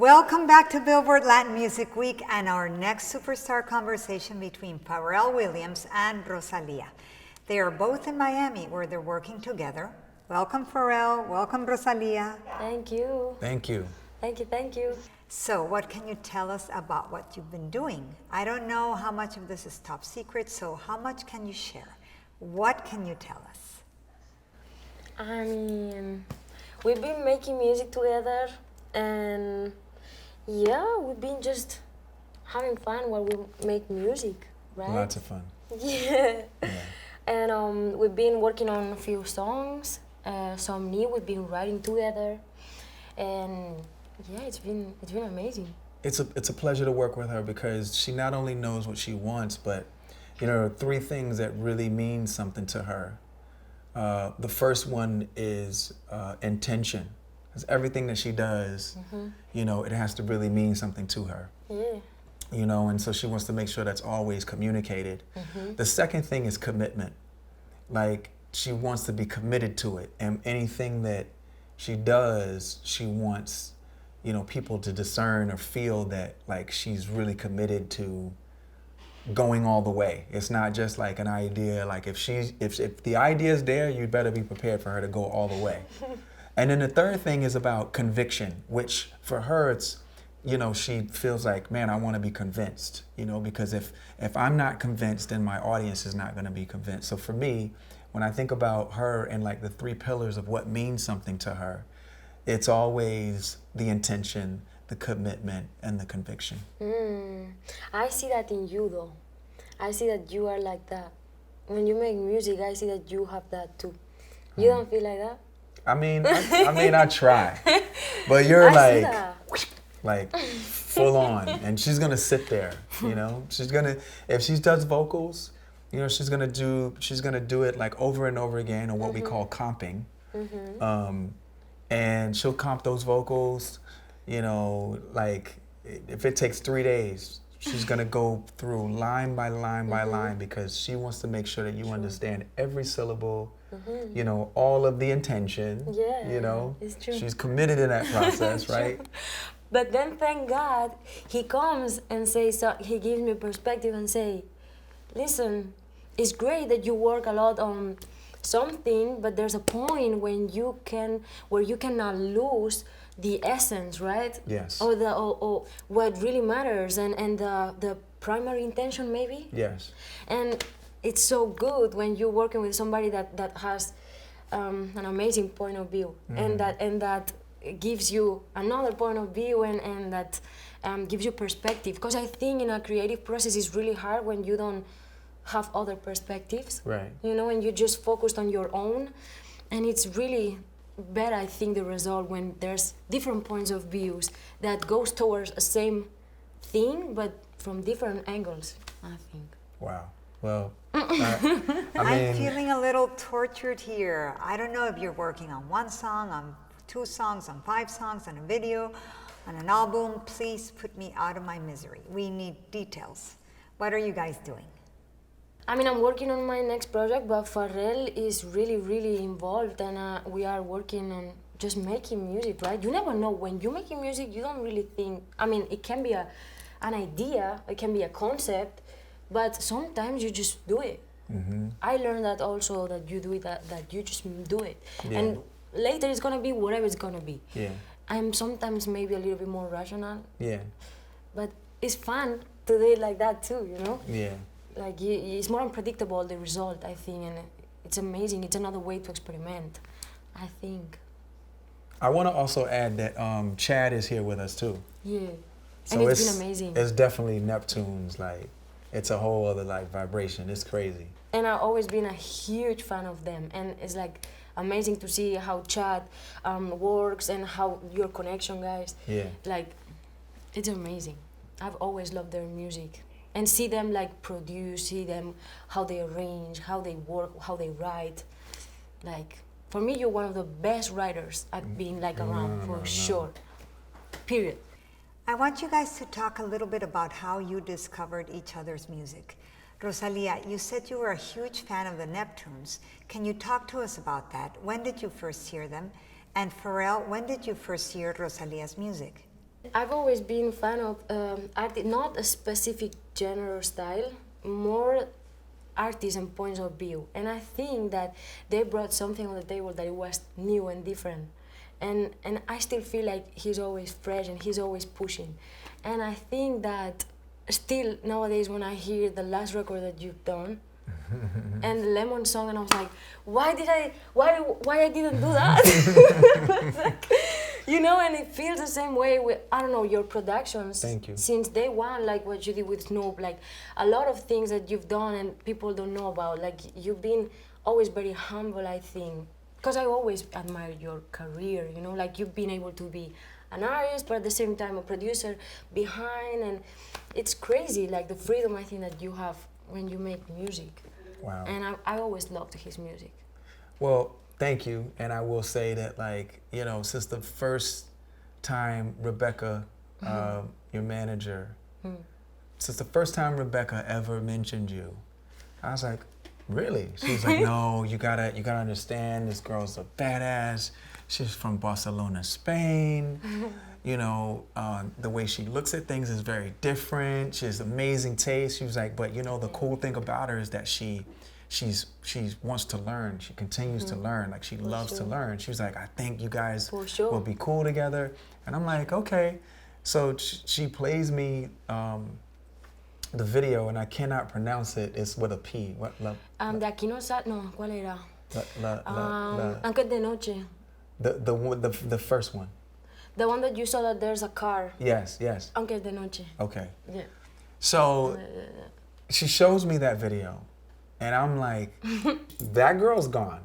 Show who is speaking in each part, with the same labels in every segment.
Speaker 1: Welcome back to Billboard Latin Music Week and our next superstar conversation between Pharrell Williams and Rosalia. They are both in Miami where they're working together. Welcome Pharrell, welcome Rosalia.
Speaker 2: Thank you.
Speaker 3: Thank you.
Speaker 2: Thank you, thank you.
Speaker 1: So what can you tell us about what you've been doing? I don't know how much of this is top secret, so how much can you share? What can you tell us?
Speaker 2: I mean, we've been making music together and yeah, we've been just having fun while we make music, right?
Speaker 3: Lots of fun.
Speaker 2: Yeah. And we've been working on a few songs, some new we've been writing together, and yeah, it's been amazing.
Speaker 3: It's a pleasure to work with her because she not only knows what she wants, but you know, three things that really mean something to her. The first one is intention. Because everything that she does, you know, it has to really mean something to her.
Speaker 2: Yeah.
Speaker 3: You know, and so she wants to make sure that's always communicated. The second thing is commitment. Like, she wants to be committed to it. And anything that she does, she wants, you know, people to discern or feel that, like, she's really committed to going all the way. It's not just like an idea. Like, if the idea is there, you'd better be prepared for her to go all the way. And then the third thing is about conviction, which for her, it's, you know, she feels like, man, I want to be convinced, you know, because if I'm not convinced, then my audience is not going to be convinced. So for me, when I think about her and like the three pillars of what means something to her, it's always the intention, the commitment, and the conviction.
Speaker 2: I see that in you though. I see that you are like that. When you make music, I see that you have that too. You don't feel like that?
Speaker 3: I mean, I try, but you're like full on, and she's gonna sit there, you know. She's gonna, if she does vocals, you know, she's gonna do it like over and over again, or what we call comping, and she'll comp those vocals, you know, like if it takes 3 days, she's gonna go through line by line by line because she wants to make sure that you understand every syllable. You know, all of the intention, you know,
Speaker 2: it's true.
Speaker 3: She's committed in that process, right?
Speaker 2: But then thank God, he comes and says, so he gives me perspective and say, listen, it's great that you work a lot on something, but there's a point when where you cannot lose the essence, right?
Speaker 3: Yes.
Speaker 2: Or what really matters and the primary intention maybe?
Speaker 3: Yes.
Speaker 2: And it's so good when you're working with somebody that has an amazing point of view and that gives you another point of view and that gives you perspective. Because I think in a creative process it's really hard when you don't have other perspectives.
Speaker 3: Right.
Speaker 2: You know, and you're just focused on your own. And it's really better, I think, the result when there's different points of views that goes towards the same thing but from different angles, I think.
Speaker 3: Wow. Well, I mean,
Speaker 1: I'm feeling a little tortured here. I don't know if you're working on one song, on 2 songs, on 5 songs, on a video, on an album. Please put me out of my misery. We need details. What are you guys doing?
Speaker 2: I mean, I'm working on my next project, but Pharrell is really, really involved, and we are working on just making music, right? You never know. When you're making music, you don't really think. I mean, it can be an idea, it can be a concept, but sometimes you just do it. I learned that also, that you do it, that you just do it.
Speaker 3: Yeah.
Speaker 2: And later it's gonna be whatever it's gonna be.
Speaker 3: Yeah.
Speaker 2: I'm sometimes maybe a little bit more rational.
Speaker 3: Yeah.
Speaker 2: But it's fun to do it like that too, you know?
Speaker 3: Yeah.
Speaker 2: Like, it's more unpredictable, the result, I think, and it's amazing. It's another way to experiment, I think.
Speaker 3: I want to also add that Chad is here with us too.
Speaker 2: Yeah,
Speaker 3: So
Speaker 2: and it's been amazing.
Speaker 3: It's definitely Neptune's, like, it's a whole other like vibration. It's crazy.
Speaker 2: And I've always been a huge fan of them, and it's like amazing to see how Chad works and how your connection, guys.
Speaker 3: Yeah.
Speaker 2: Like, it's amazing. I've always loved their music. And see them like produce, see them how they arrange, how they work, how they write. Like, for me, you're one of the best writers I've been like around for sure. Period.
Speaker 1: I want you guys to talk a little bit about how you discovered each other's music. Rosalia, you said you were a huge fan of the Neptunes. Can you talk to us about that? When did you first hear them? And Pharrell, when did you first hear Rosalia's music?
Speaker 2: I've always been a fan of not a specific genre or style, more artists and points of view. And I think that they brought something on the table that it was new and different. And I still feel like he's always fresh and he's always pushing. And I think that still nowadays when I hear the last record that you've done, and the Lemon song, and I was like, why I didn't do that? Like, you know, and it feels the same way with, I don't know, your productions.
Speaker 3: Thank you.
Speaker 2: Since day one, like what you did with Snoop, like a lot of things that you've done and people don't know about. Like you've been always very humble, I think. Because I always admired your career, you know, like you've been able to be an artist, but at the same time a producer behind, and it's crazy, like the freedom I think that you have when you make music.
Speaker 3: Wow.
Speaker 2: And I always loved his music.
Speaker 3: Well, thank you. And I will say that, like, you know, since the first time Rebecca, your manager, since the first time Rebecca ever mentioned you, I was like, really? She was like, no, you gotta understand, this girl's a badass. She's from Barcelona, Spain. You know, the way she looks at things is very different. She has amazing taste. She was like, but you know, the cool thing about her is that she wants to learn. She continues to learn. Like she loves to learn. She was like, I think you guys will be cool together. And I'm like, okay. So she plays me the video, and I cannot pronounce it. It's with a P. What?
Speaker 2: De aquí no sal, no, ¿cuál era? Antes de noche.
Speaker 3: The first one.
Speaker 2: The one that you saw that there's a car.
Speaker 3: Yes, yes.
Speaker 2: Antes de noche.
Speaker 3: Okay.
Speaker 2: Yeah.
Speaker 3: So she shows me that video, and I'm like, that girl's gone.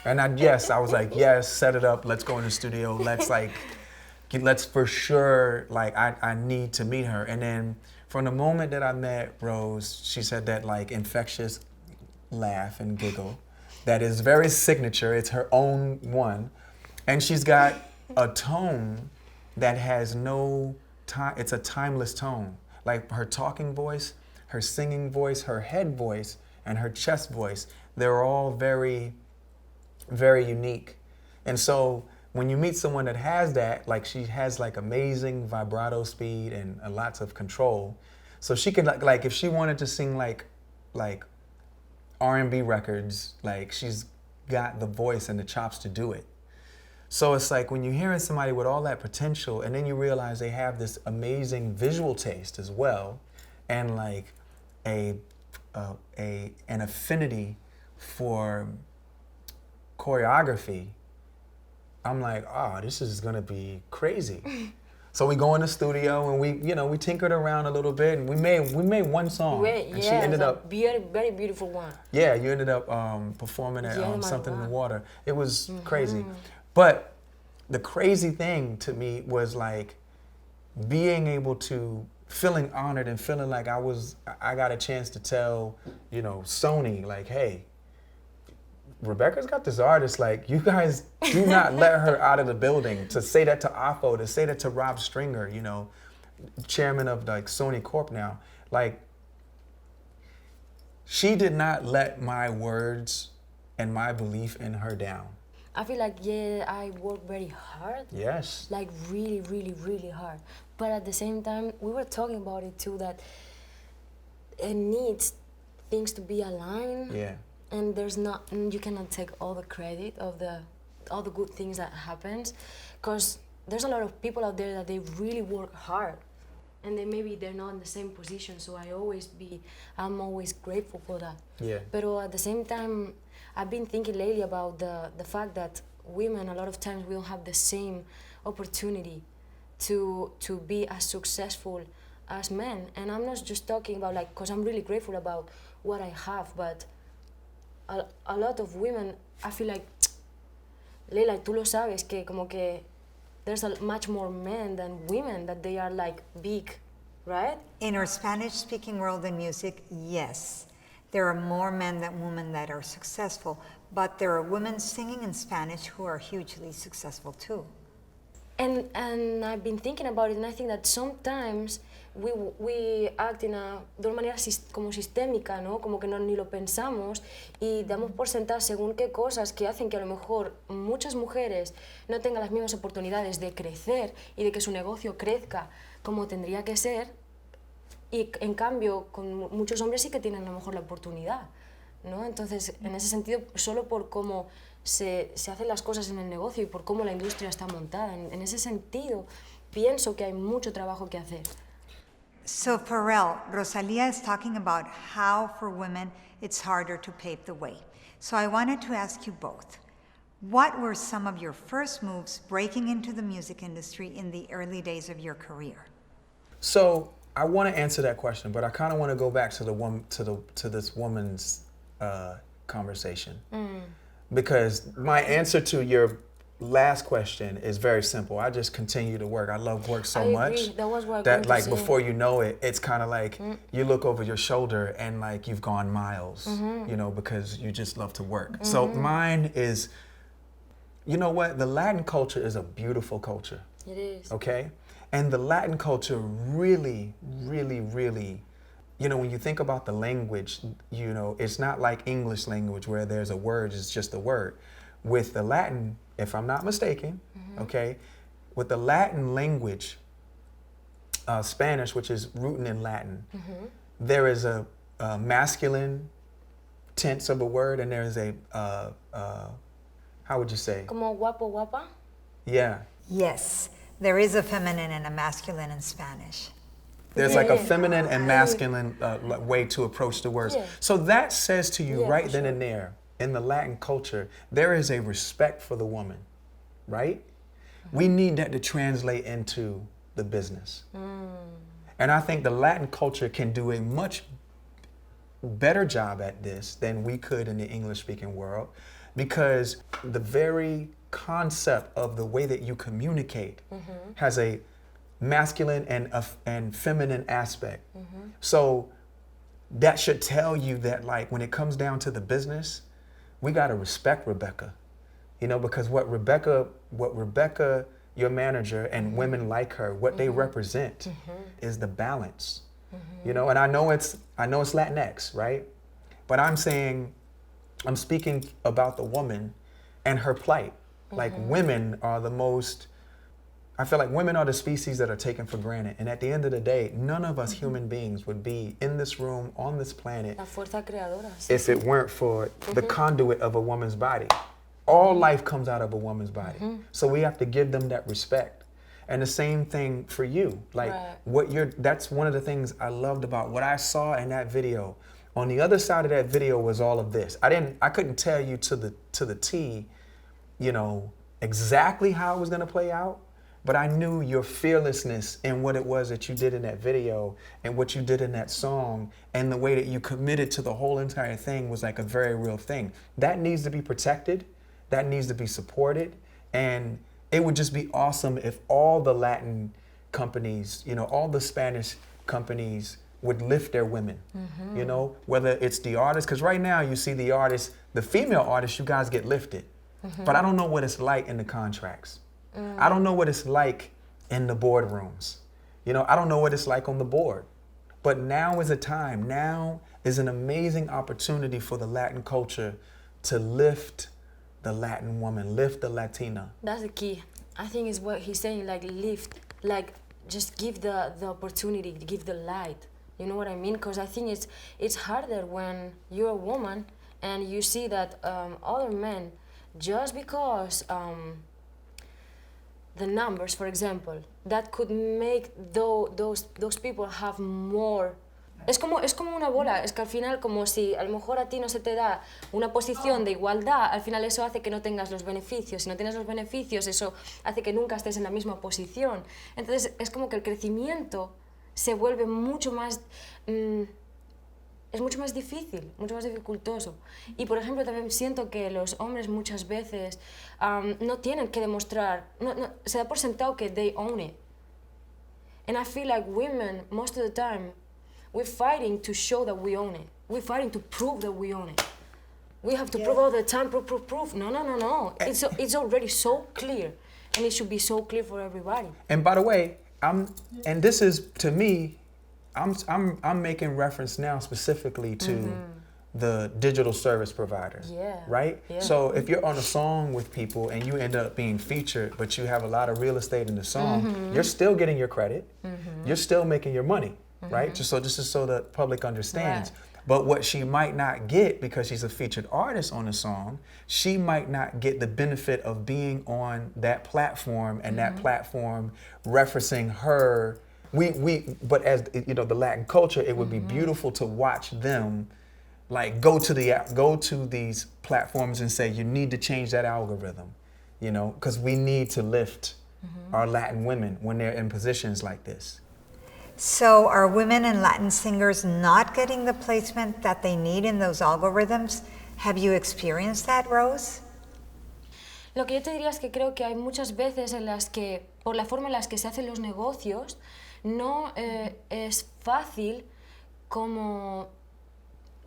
Speaker 3: And I was like, yes, set it up. Let's go in the studio. Let's for sure, like, I need to meet her. And then from the moment that I met Rose, she said that like infectious laugh and giggle that is very signature. It's her own one. And she's got a tone that has no time. It's a timeless tone. Like her talking voice, her singing voice, her head voice, and her chest voice, they're all very, very unique. And so when you meet someone that has that, like she has like amazing vibrato speed and lots of control. So she could like if she wanted to sing like R&B records, like she's got the voice and the chops to do it. So it's like when you're hearing somebody with all that potential, and then you realize they have this amazing visual taste as well, and like an affinity for choreography, I'm like, oh, this is gonna be crazy. So we go in the studio and we tinkered around a little bit, and we made one song. And she ended up
Speaker 2: very beautiful one.
Speaker 3: Yeah, you ended up performing at Something in the Water. It was crazy. But the crazy thing to me was like being able to, feeling honored and feeling like I got a chance to tell, you know, Sony, like, hey, Rebecca's got this artist, like, you guys do not let her out of the building. To say that to Afo, to say that to Rob Stringer, you know, chairman of like Sony Corp now, like, she did not let my words and my belief in her down.
Speaker 2: I feel like, yeah, I work very hard.
Speaker 3: Yes.
Speaker 2: Like really, really, really hard. But at the same time, we were talking about it too, that it needs things to be aligned.
Speaker 3: Yeah.
Speaker 2: And you cannot take all the credit of all the good things that happens, because there's a lot of people out there that they really work hard, and they're not in the same position. So I'm always grateful for that.
Speaker 3: Yeah.
Speaker 2: But at the same time, I've been thinking lately about the fact that women, a lot of times, we don't have the same opportunity to be as successful as men. And I'm not just talking about like, because I'm really grateful about what I have, but a lot of women, I feel like, Leila, tú lo sabes, que como que there's much more men than women, that they are like big, right?
Speaker 1: In our Spanish-speaking world in music, yes. There are more men than women that are successful, but there are women singing in Spanish who are hugely successful too.
Speaker 2: And I've been thinking about it, and I think that sometimes we act de una manera como sistémica, ¿no? Como que ni lo pensamos y damos por sentadas según qué cosas que hacen que a lo mejor muchas mujeres no tengan las mismas oportunidades de crecer y de que su negocio crezca como tendría que ser, y en cambio con muchos hombres sí que tienen a lo mejor la oportunidad, ¿no? Entonces, en ese sentido, solo por cómo se hacen las cosas en el negocio y por cómo la industria está montada, en ese sentido, pienso que hay mucho trabajo que hacer.
Speaker 1: So Pharrell, Rosalia is talking about how for women it's harder to pave the way. So I wanted to ask you both, what were some of your first moves breaking into the music industry in the early days of your career?
Speaker 3: So I want to answer that question, but I kind of want to go back to this woman's conversation, because my answer to your last question is very simple. I just continue to work. I love work so much
Speaker 2: that was what
Speaker 3: that like before you know it, it's kind of like you look over your shoulder and like you've gone miles, you know, because you just love to work. So mine is, you know what? The Latin culture is a beautiful culture.
Speaker 2: It is.
Speaker 3: Okay? And the Latin culture really, really, really, you know, when you think about the language, you know, it's not like English language where there's a word, it's just a word. With the Latin, if I'm not mistaken, okay, with the Latin language, Spanish, which is rooted in Latin, there is a masculine tense of a word, and there is a, how would you say?
Speaker 2: Como guapo, guapa?
Speaker 3: Yeah.
Speaker 1: Yes, there is a feminine and a masculine in Spanish.
Speaker 3: There's like a feminine and masculine way to approach the words.
Speaker 2: Yeah.
Speaker 3: So that says to you
Speaker 2: Yeah,
Speaker 3: right
Speaker 2: for
Speaker 3: then
Speaker 2: sure.
Speaker 3: and there, in the Latin culture, there is a respect for the woman, right? We need that to translate into the business. And I think the Latin culture can do a much better job at this than we could in the English-speaking world, because the very concept of the way that you communicate has a masculine and feminine aspect. So that should tell you that, like, when it comes down to the business, we got to respect Rebecca, you know, because what Rebecca, your manager, and women like her, what they represent is the balance, you know. And I know it's Latinx, right? But I'm speaking about the woman and her plight. Like, women are I feel like women are the species that are taken for granted. And at the end of the day, none of us human beings would be in this room, on this planet,
Speaker 2: La fuerza creadora. Sí.
Speaker 3: if it weren't for the conduit of a woman's body. All life comes out of a woman's body. So we have to give them that respect. And the same thing for you. Like,
Speaker 2: Right.
Speaker 3: that's one of the things I loved about what I saw in that video. On the other side of that video was all of this. I couldn't tell you to the T, you know, exactly how it was gonna play out, but I knew your fearlessness in what it was that you did in that video and what you did in that song, and the way that you committed to the whole entire thing was like a very real thing. That needs to be protected, that needs to be supported, and it would just be awesome if all the Latin companies, you know, all the Spanish companies would lift their women, you know, whether it's the artists, because right now you see the artists, the female artists, you guys get lifted, but I don't know what it's like in the contracts. I don't know what it's like in the boardrooms. You know, I don't know what it's like on the board. But now is a time, now is an amazing opportunity for the Latin culture to lift the Latin woman, lift the Latina.
Speaker 2: That's the key. I think is what he's saying, like lift, like just give the opportunity, give the light. You know what I mean? Because I think it's harder when you're a woman and you see that other men, just because the numbers, for example, that could make those people have more. Es como una bola, es que al final, como si a lo mejor a ti no se te da una posición de igualdad, al final eso hace que no tengas los beneficios. Si no tienes los beneficios, eso hace que nunca estés en la misma posición. Entonces es como que el crecimiento se vuelve mucho más... es mucho más difícil, mucho más dificultoso. Y por ejemplo también siento que los hombres muchas veces no tienen que demostrar, se da por sentado que they own it. And I feel like women, most of the time, we're fighting to show that we own it. We're fighting to prove that we own it. We have to prove all the time, prove. No. It's already so clear, and it should be so clear for everybody.
Speaker 3: And by the way, and this is, to me, I'm making reference now specifically to the digital service providers.
Speaker 2: Yeah.
Speaker 3: Right?
Speaker 2: Yeah.
Speaker 3: So if you're on a song with people and you end up being featured, but you have a lot of real estate in the song, you're still getting your credit. You're still making your money, right? Just so the public understands.
Speaker 2: Right.
Speaker 3: But what she might not get, because she's a featured artist on the song, she might not get the benefit of being on that platform and that platform referencing her. But as you know, the Latin culture, it would be beautiful to watch them like go to these platforms and say, you need to change that algorithm, you know, because we need to lift our Latin women when they're in positions like this.
Speaker 1: So are women and Latin singers not getting the placement that they need in those algorithms? Have you experienced that, Rose?
Speaker 2: Lo que yo te diría es que creo que hay muchas veces en las que, por la forma en las que se hacen los negocios, no es fácil como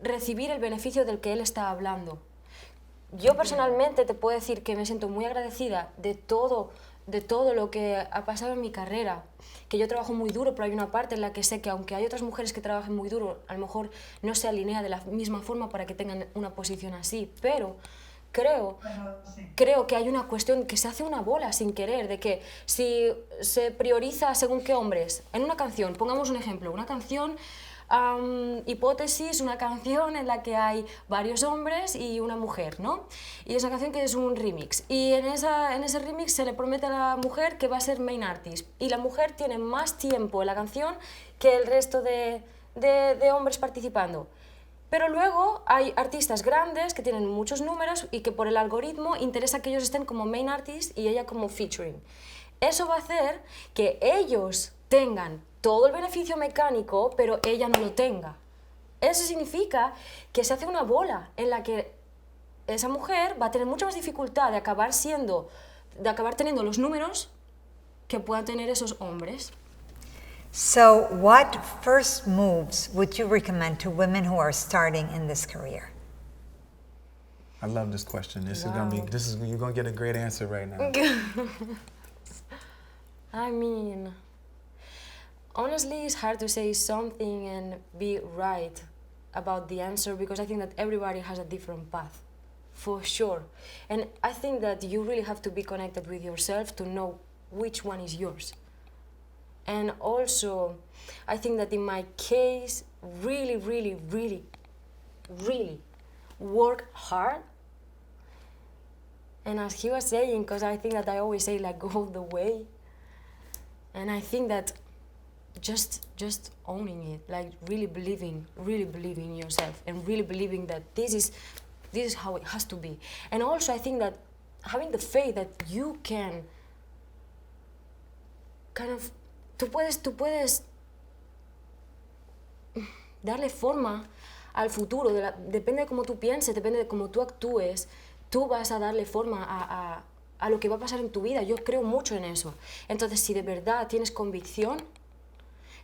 Speaker 2: recibir el beneficio del que él está hablando. Yo personalmente te puedo decir que me siento muy agradecida de todo lo que ha pasado en mi carrera, que yo trabajo muy duro, pero hay una parte en la que sé que aunque hay otras mujeres que trabajen muy duro, a lo mejor no se alinea de la misma forma para que tengan una posición así, pero creo que hay una cuestión que se hace una bola sin querer, de que si se prioriza según qué hombres, en una canción, pongamos un ejemplo, una canción, hipótesis, una canción en la que hay varios hombres y una mujer, ¿no? Y es una canción que es un remix, y en ese remix se le promete a la mujer que va a ser main artist, y la mujer tiene más tiempo en la canción que el resto de hombres participando. Pero luego hay artistas grandes que tienen muchos números y que por el algoritmo interesa que ellos estén como main artist y ella como featuring. Eso va a hacer que ellos tengan todo el beneficio mecánico, pero ella no lo tenga. Eso significa que se hace una bola en la que esa mujer va a tener mucha más dificultad de acabar teniendo los números que puedan tener esos hombres.
Speaker 1: So what first moves would you recommend to women who are starting in this career?
Speaker 3: I love this question. You're gonna get a great answer right now.
Speaker 2: I mean, honestly, it's hard to say something and be right about the answer, because I think that everybody has a different path, for sure. And I think that you really have to be connected with yourself to know which one is yours. And also, I think that in my case, really, really, really, really work hard. And as he was saying, because I think that I always say like go the way. And I think that just owning it, like really believing in yourself and really believing that this is how it has to be. And also I think that having the faith that you can kind of, tú puedes darle forma al futuro, depende de cómo tú pienses, depende de cómo tú actúes, tú vas a darle forma a lo que va a pasar en tu vida. Yo creo mucho en eso. Entonces, si de verdad tienes convicción,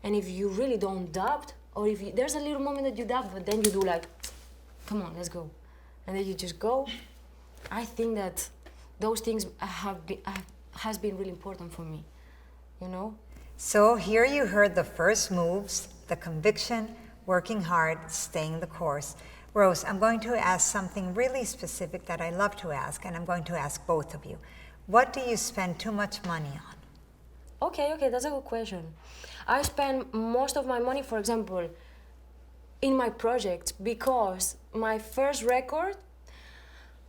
Speaker 2: and if you really don't doubt, or if there's a little moment that you doubt, but then you do like, come on, let's go. And then you just go. I think that those things has been really important for me, you know?
Speaker 1: So here you heard the first moves, the conviction, working hard, staying the course. Rose, I'm going to ask something really specific that I love to ask, and I'm going to ask both of you. What do you spend too much money on?
Speaker 2: Okay, that's a good question. I spend most of my money, for example, in my project, because my first record,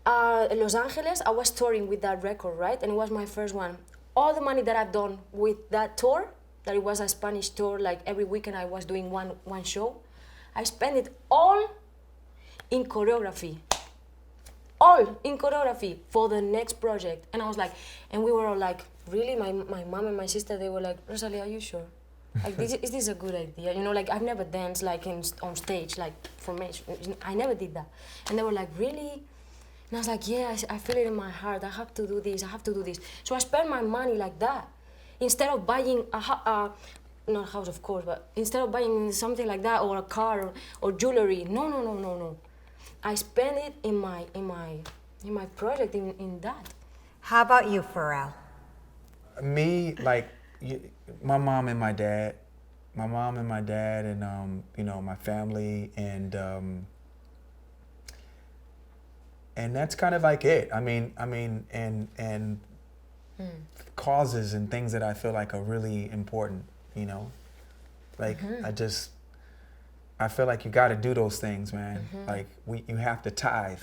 Speaker 2: Los Angeles, I was touring with that record, right? And it was my first one. All the money that I've done with that tour, that it was a Spanish tour, like every weekend I was doing one show, I spent it all in choreography. All in choreography for the next project. And I was like, and we were all like, really? My mom and my sister, they were like, Rosalie, are you sure? Like, is this a good idea? You know, like, I've never danced, like, on stage, like, formation. I never did that. And they were like, really? And I was like, yeah, I feel it in my heart. I have to do this, I have to do this. So I spent my money like that. Instead of buying not a house, of course, but instead of buying something like that, or a car, or jewelry, no. I spend it in my project, in that.
Speaker 1: How about you, Pharrell?
Speaker 3: Me, like, my mom and my dad, my mom and my dad and you know, my family and that's kind of like it. I mean and causes and things that I feel like are really important, you know. Like I feel like you got to do those things, man. Like you have to tithe,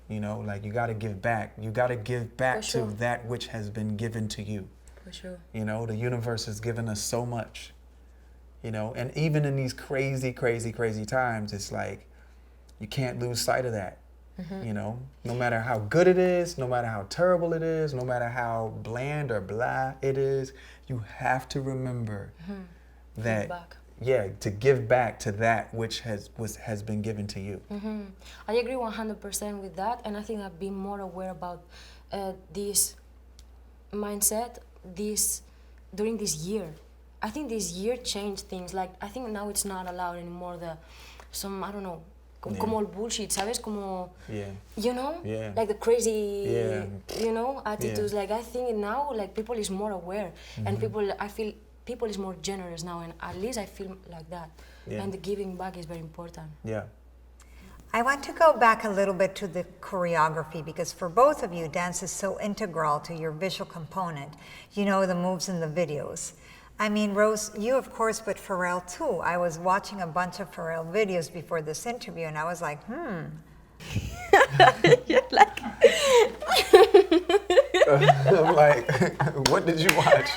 Speaker 3: you know, like you got to give back. You got to give back to that which has been given to you.
Speaker 2: For sure.
Speaker 3: You know, the universe has given us so much, you know, and even in these crazy times, it's like you can't lose sight of that. You know, no matter how good it is, no matter how terrible it is, no matter how bland or blah it is, you have to remember that, to give back to that which has been given to you.
Speaker 2: I agree 100% with that, and I think I've been more aware about this mindset during this year. I think this year changed things. Like, I think now it's not allowed anymore I don't know, como el bullshit, ¿sabes? Como, you know? Like the crazy, you know, attitudes. Like, I think now, like, people is more aware. And I feel people is more generous now. And at least I feel like that. And the giving back is very important.
Speaker 1: I want to go back a little bit to the choreography, because for both of you, dance is so integral to your visual component. You know, the moves in the videos. I mean, Rose, you of course, but Pharrell too. I was watching a bunch of Pharrell videos before this interview, and I was like,
Speaker 2: You're like...
Speaker 3: I'm like, what did you watch?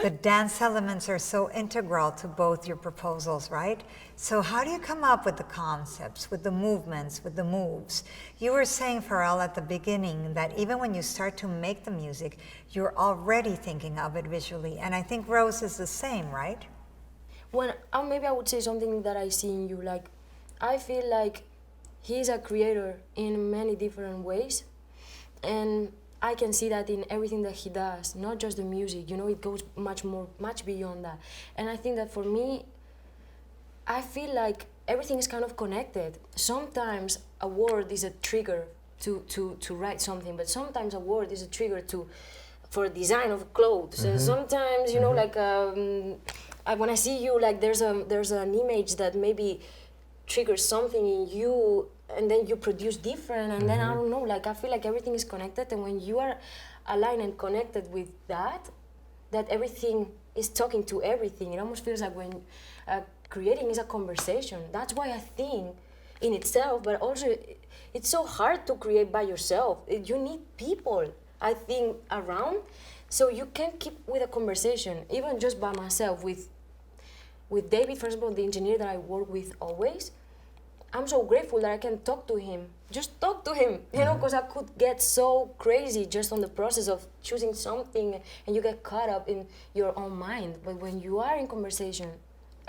Speaker 1: The dance elements are so integral to both your proposals, right? So how do you come up with the concepts, with the movements, with the moves? You were saying, Pharrell, at the beginning that even when you start to make the music, you're already thinking of it visually. And I think Rose is the same, right?
Speaker 2: Maybe I would say something that I see in you. Like, I feel like he's a creator in many different ways. And I can see that in everything that he does, not just the music, you know, it goes much beyond that. And I think that for me, I feel like everything is kind of connected. Sometimes a word is a trigger to write something, but sometimes a word is a trigger for design of clothes. Sometimes, you know, like when I see you, like there's an image that maybe triggers something in you, and then you produce different, and then I don't know, like I feel like everything is connected, and when you are aligned and connected with that everything is talking to everything. It almost feels like when creating is a conversation. That's why I think in itself, but also it's so hard to create by yourself. You need people, I think, around, so you can keep with a conversation, even just by myself, with David, first of all, the engineer that I work with always. I'm so grateful that I can talk to him. Just talk to him, you know, because I could get so crazy just on the process of choosing something, and you get caught up in your own mind. But when you are in conversation,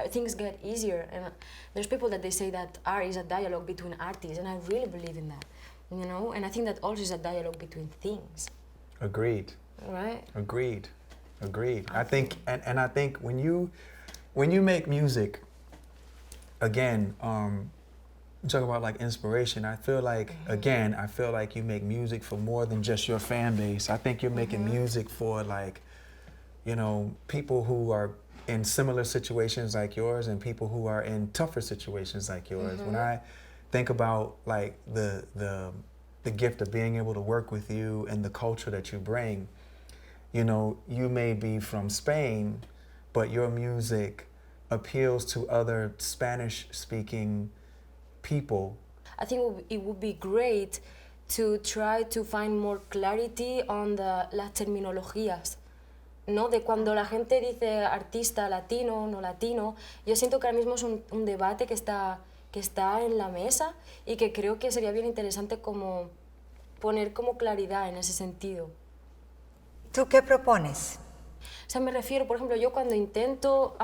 Speaker 2: things get easier. And there's people that they say that art is a dialogue between artists, and I really believe in that, you know. And I think that also is a dialogue between things.
Speaker 3: Agreed.
Speaker 2: Right.
Speaker 3: Agreed. I think, and I think when you make music, again, talk about like inspiration. I feel like, again, I feel like you make music for more than just your fan base. I think you're making music for, like, you know, people who are in similar situations like yours and people who are in tougher situations like yours. When I think about like the gift of being able to work with you and the culture that you bring, you know, you may be from Spain, but your music appeals to other Spanish-speaking people.
Speaker 2: I think it would be great to try to find more clarity on las terminologías, ¿no? De cuando la gente dice artista latino, no latino. Yo siento que ahora mismo es un debate que está en la mesa y que creo que sería bien interesante como poner como claridad en ese sentido.
Speaker 1: ¿Tú qué propones?
Speaker 2: O sea, me refiero, por ejemplo, yo cuando intento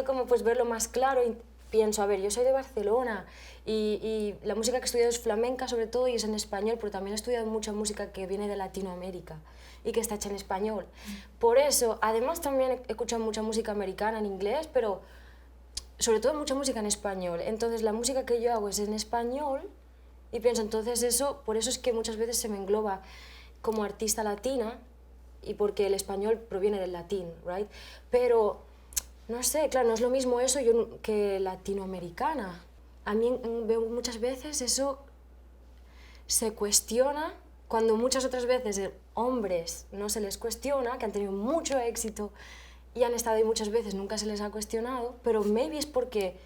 Speaker 2: como pues verlo más claro, pienso, a ver, yo soy de Barcelona y la música que he estudiado es flamenca sobre todo y es en español, pero también he estudiado mucha música que viene de Latinoamérica y que está hecha en español. Por eso, además también he escuchado mucha música americana en inglés, pero sobre todo mucha música en español. Entonces la música que yo hago es en español y pienso, entonces por eso es que muchas veces se me engloba como artista latina y porque el español proviene del latín, right? Pero No sé, claro, no es lo mismo eso que latinoamericana. A mí veo muchas veces eso se cuestiona cuando muchas otras veces hombres no se les cuestiona, que han tenido mucho éxito y han estado ahí muchas veces, nunca se les ha cuestionado, pero maybe es porque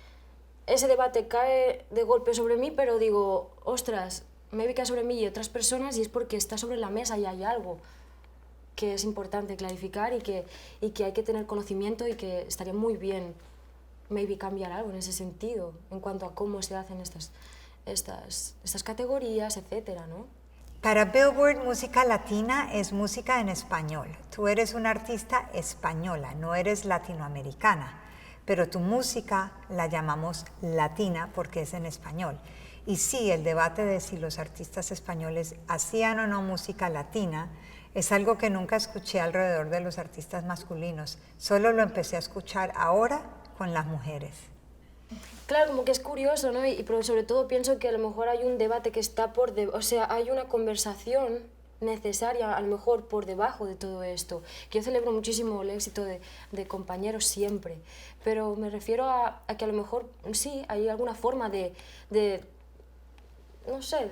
Speaker 2: ese debate cae de golpe sobre mí, pero digo, ostras, maybe cae sobre mí y otras personas y es porque está sobre la mesa y hay algo que es importante clarificar y que hay que tener conocimiento y que estaría muy bien maybe cambiar algo en ese sentido, en cuanto a cómo se hacen estas categorías, etcétera, ¿no?
Speaker 1: Para Billboard, música latina es música en español. Tú eres una artista española, no eres latinoamericana, pero tu música la llamamos latina porque es en español. Y sí, el debate de si los artistas españoles hacían o no música latina es algo que nunca escuché alrededor de los artistas masculinos. Solo lo empecé a escuchar ahora con las mujeres.
Speaker 2: Claro, como que es curioso, ¿no? Pero sobre todo pienso que a lo mejor hay un debate que está o sea, hay una conversación necesaria, a lo mejor por debajo de todo esto. Que yo celebro muchísimo el éxito de compañeros siempre, pero me refiero a que a lo mejor sí, hay alguna forma de no sé,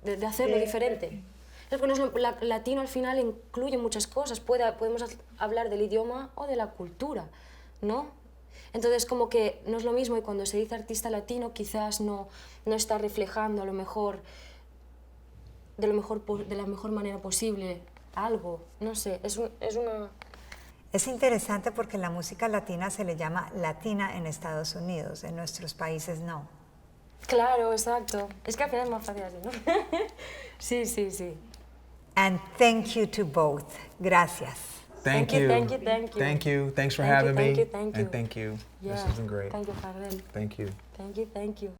Speaker 2: de hacerlo diferente. Es porque latino al final incluye muchas cosas, podemos hablar del idioma o de la cultura, ¿no? Entonces como que no es lo mismo y cuando se dice artista latino quizás no está reflejando a lo mejor de la mejor manera posible algo, no sé, es una...
Speaker 1: Es interesante porque la música latina se le llama latina en Estados Unidos, en nuestros países no.
Speaker 2: Claro, exacto. Es que al final es más fácil así, ¿no? Sí, sí, sí.
Speaker 1: And thank you to both. Gracias.
Speaker 3: Thank you.
Speaker 2: Thank you, thank you.
Speaker 3: Thank you. Thanks for
Speaker 2: Thank you,
Speaker 3: having me.
Speaker 2: thank you.
Speaker 3: And thank you.
Speaker 2: Yeah.
Speaker 3: This has been great.
Speaker 2: Thank you, Farrell.
Speaker 3: Thank you.
Speaker 2: Thank you.